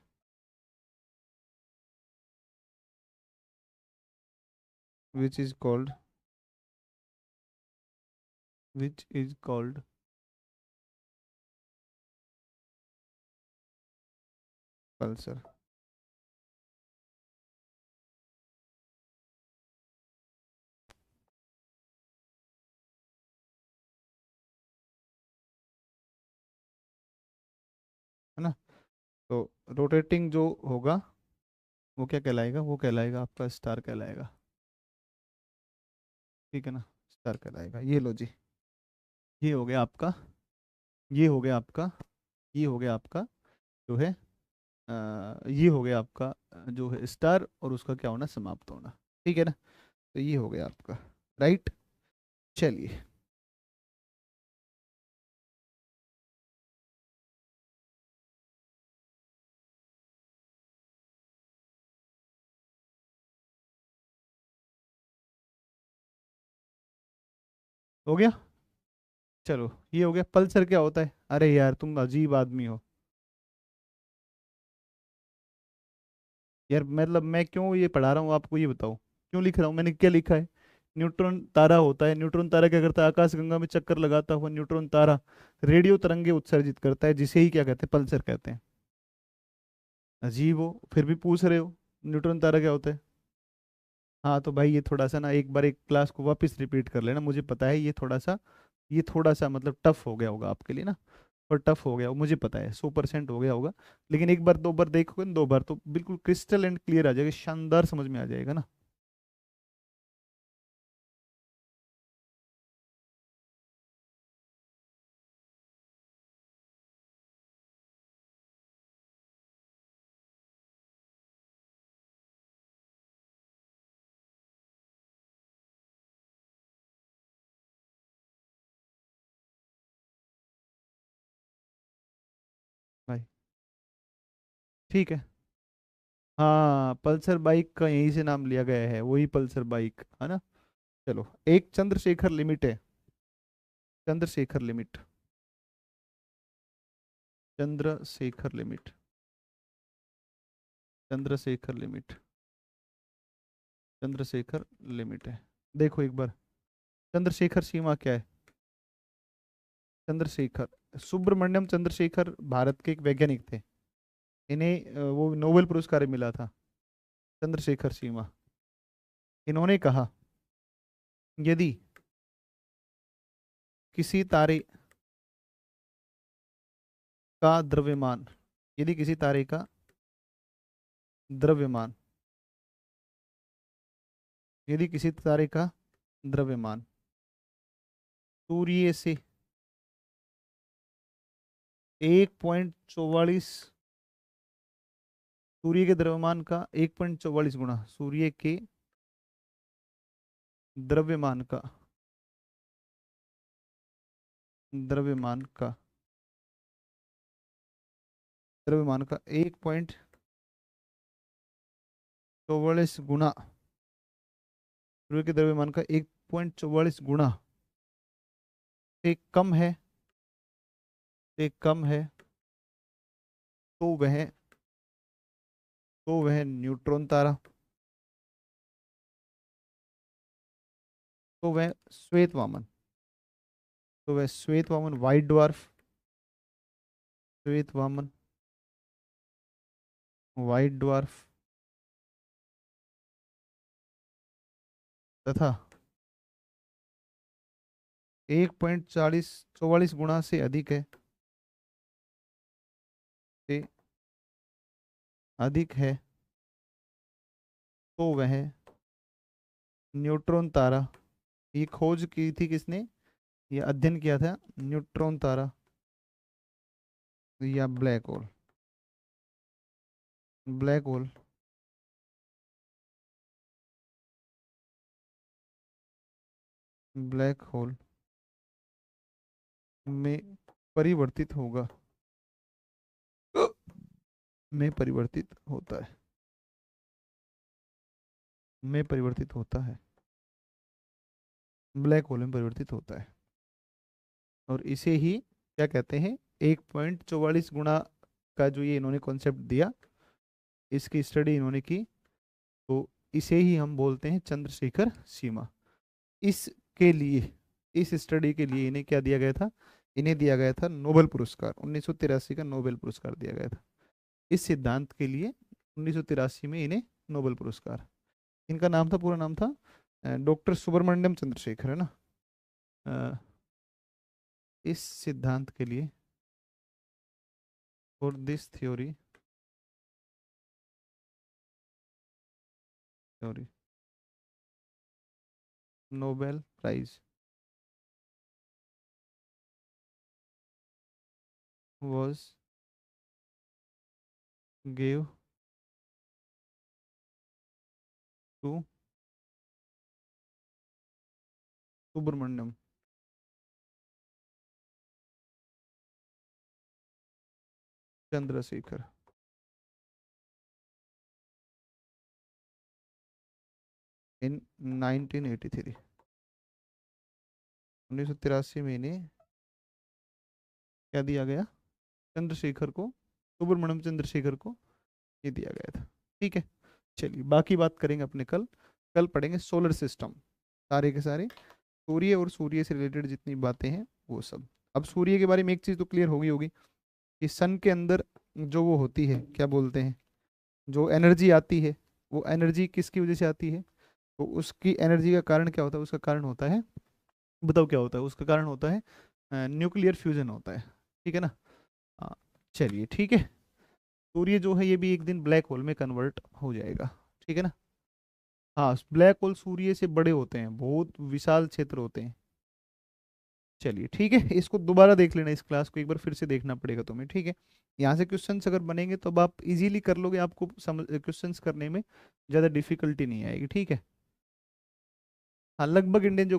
which is called, which is called pulsar। है ना। तो रोटेटिंग जो होगा वो क्या कहलाएगा, वो कहलाएगा आपका स्टार कहलाएगा। ठीक है ना, स्टार कहलाएगा। ये लो जी, ये हो गया आपका, ये हो गया आपका, ये हो गया आपका जो है ये हो गया आपका जो है स्टार, और उसका क्या होना, समाप्त होना। ठीक है ना, तो ये हो गया आपका। राइट, चलिए। हो गया, चलो ये हो गया। पल्सर क्या होता है? अरे यार तुम अजीब आदमी हो यार, मतलब मैं क्यों ये पढ़ा रहा हूँ आपको, ये बताओ क्यों लिख रहा हूँ, मैंने क्या लिखा है? न्यूट्रॉन तारा होता है, न्यूट्रॉन तारा क्या करता है, आकाशगंगा में चक्कर लगाता हुआ न्यूट्रॉन तारा रेडियो तरंगे उत्सर्जित करता है, जिसे ही क्या कहते हैं, पल्सर कहते हैं। अजीब हो, फिर भी पूछ रहे हो न्यूट्रॉन तारा क्या होता है। हाँ तो भाई ये थोड़ा सा ना, एक बार एक क्लास को वापस रिपीट कर लेना, मुझे पता है ये थोड़ा सा मतलब टफ हो गया होगा आपके लिए ना, और टफ हो गया, मुझे पता है 100% हो गया होगा। लेकिन एक बार दो बार देखोगे ना, 2 बार तो बिल्कुल क्रिस्टल एंड क्लियर आ जाएगा, शानदार समझ में आ जाएगा ना। भाई ठीक है। हाँ पल्सर बाइक का यहीं से नाम लिया गया है, वही पल्सर बाइक है ना। चलो, एक चंद्रशेखर लिमिट है, Chandrashekhar limit, Chandrashekhar limit, Chandrashekhar limit, Chandrashekhar limit है। देखो एक बार, चंद्रशेखर सीमा क्या है? चंद्रशेखर, सुब्रमण्यम चंद्रशेखर भारत के एक वैज्ञानिक थे, इन्हें वो नोबेल पुरस्कार मिला था। चंद्रशेखर सीमा, इन्होंने कहा यदि किसी तारे का द्रव्यमान, यदि किसी तारे का द्रव्यमान, यदि किसी तारे का द्रव्यमान सूर्य से 1.44, सूर्य के द्रव्यमान का 1.44 गुना, सूर्य के द्रव्यमान का, द्रव्यमान का, द्रव्यमान का 1.44 गुना, सूर्य के द्रव्यमान का 1.44 गुना से कम है, से कम है, तो वह, तो वह न्यूट्रॉन तारा, तो वह श्वेत वामन, तो वह श्वेत वामन, व्हाइट ड्वार्फ, श्वेत वामन, व्हाइट ड्वार्फ तथा 1.44 गुना से अधिक है, से अधिक है, तो वह न्यूट्रॉन तारा, ये खोज की थी किसने, ये अध्ययन किया था न्यूट्रॉन तारा या black hole, black hole black hole में परिवर्तित होगा, में परिवर्तित होता है, में परिवर्तित होता है, ब्लैक होल में परिवर्तित होता है। और इसे ही क्या कहते हैं, 1.44 गुना का जो ये इन्होंने कॉन्सेप्ट दिया, इसकी स्टडी इन्होंने की, तो इसे ही हम बोलते हैं चंद्रशेखर सीमा। इसके लिए, इस स्टडी के लिए इन्हें क्या दिया गया था, इन्हें दिया गया था नोबेल पुरस्कार, 1983 का नोबेल पुरस्कार दिया गया था इस सिद्धांत के लिए। 1983 में इन्हें नोबेल पुरस्कार, इनका नाम था, पूरा नाम था डॉक्टर सुब्रमण्यम चंद्रशेखर, है ना। अ, इस सिद्धांत के लिए, for this theory, sorry, Nobel prize was gave to Subrahmanyan Chandrasekhar in 1983, 1983 में इन्हें क्या दिया गया, चंद्रशेखर को, सुब्रमण्यम चंद्रशेखर को ये दिया गया था। ठीक है, चलिए बाकी बात करेंगे अपने कल। कल पढ़ेंगे सोलर सिस्टम, सारे के सारे सूर्य और सूर्य से रिलेटेड जितनी बातें हैं वो सब। अब सूर्य के बारे में एक चीज़ तो क्लियर होगी होगी कि सन के अंदर जो वो होती है, क्या बोलते हैं, जो एनर्जी आती है, वो एनर्जी किसकी वजह से आती है, तो उसकी एनर्जी का कारण क्या होता है, उसका कारण होता है, बताओ क्या होता है, उसका कारण होता है न्यूक्लियर फ्यूजन होता है। ठीक है ना। हाँ, चलिए ठीक है। सूर्य जो है ये भी एक दिन ब्लैक होल में कन्वर्ट हो जाएगा। ठीक है ना। हाँ, ब्लैक होल सूर्य से बड़े होते हैं, बहुत विशाल क्षेत्र होते हैं। चलिए ठीक है, इसको दोबारा देख लेना, इस क्लास को एक बार फिर से देखना पड़ेगा तुम्हें। ठीक है, यहाँ से क्वेश्चंस अगर बनेंगे तो अब आप इजीली कर लोगे, आपको समझ क्वेश्चंस करने में ज़्यादा डिफिकल्टी नहीं आएगी। ठीक है। हाँ, लगभग इंडियन जो